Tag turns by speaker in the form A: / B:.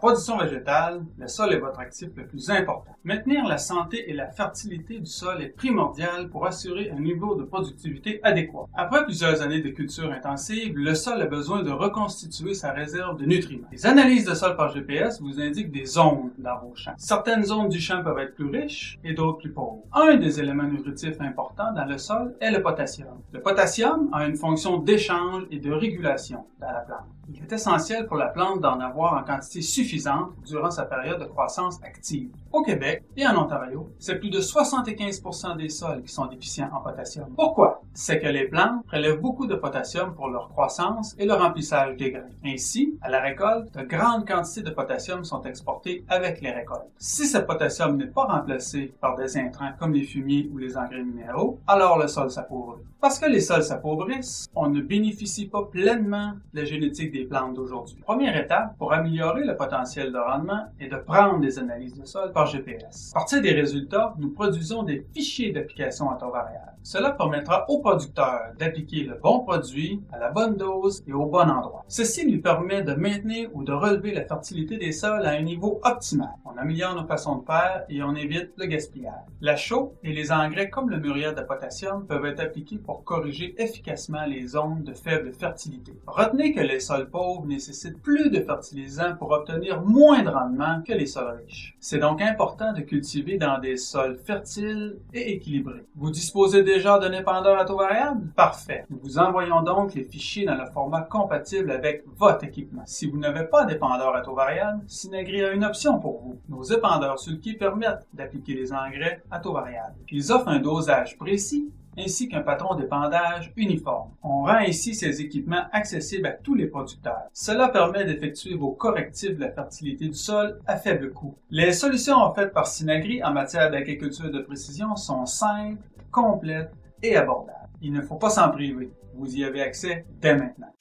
A: production végétale, le sol est votre actif le plus important. Maintenir la santé et la fertilité du sol est primordial pour assurer un niveau de productivité adéquat. Après plusieurs années de culture intensive, le sol a besoin de reconstituer sa réserve de nutriments. Les analyses de sol par GPS vous indiquent des zones dans vos champs. Certaines zones du champ peuvent être plus riches et d'autres plus pauvres. Un des éléments nutritifs importants dans le sol est le potassium. Le potassium a une fonction d'échange et de régulation dans la plante. Il est essentiel pour la plante d'en avoir en quantité suffisante durant sa période de croissance active. Au Québec et en Ontario, c'est plus de 75% des sols qui sont déficients en potassium. Pourquoi? C'est que les plantes prélèvent beaucoup de potassium pour leur croissance et le remplissage des grains. Ainsi, à la récolte, de grandes quantités de potassium sont exportées avec les récoltes. Si ce potassium n'est pas remplacé par des intrants comme les fumiers ou les engrais minéraux, alors le sol s'appauvrit. Parce que les sols s'appauvrissent, on ne bénéficie pas pleinement de la génétique des plantes d'aujourd'hui. Première étape pour améliorer le potentiel de rendement est de prendre des analyses de sol par GPS. À partir des résultats, nous produisons des fichiers d'application à taux variable. Cela permettra au producteur d'appliquer le bon produit à la bonne dose et au bon endroit. Ceci lui permet de maintenir ou de relever la fertilité des sols à un niveau optimal. On améliore nos façons de faire et on évite le gaspillage. La chaux et les engrais comme le muriate de potassium peuvent être appliqués pour corriger efficacement les zones de faible fertilité. Retenez que les sols pauvres nécessitent plus de fertilisants pour obtenir moins de rendement que les sols riches. C'est donc important de cultiver dans des sols fertiles et équilibrés. Vous disposez déjà d'un épandeur à taux variable? Parfait. Nous vous envoyons donc les fichiers dans le format compatible avec votre équipement. Si vous n'avez pas d'épandeur à taux variable, Synagri a une option pour vous. Nos épandeurs Sulky permettent d'appliquer les engrais à taux variable. Ils offrent un dosage précis ainsi qu'un patron d'épandage uniforme. On rend ainsi ces équipements accessibles à tous les producteurs. Cela permet d'effectuer vos correctifs de la fertilité du sol à faible coût. Les solutions offertes par Synagri en matière d'agriculture de précision sont simples, complètes et abordables. Il ne faut pas s'en priver. Vous y avez accès dès maintenant.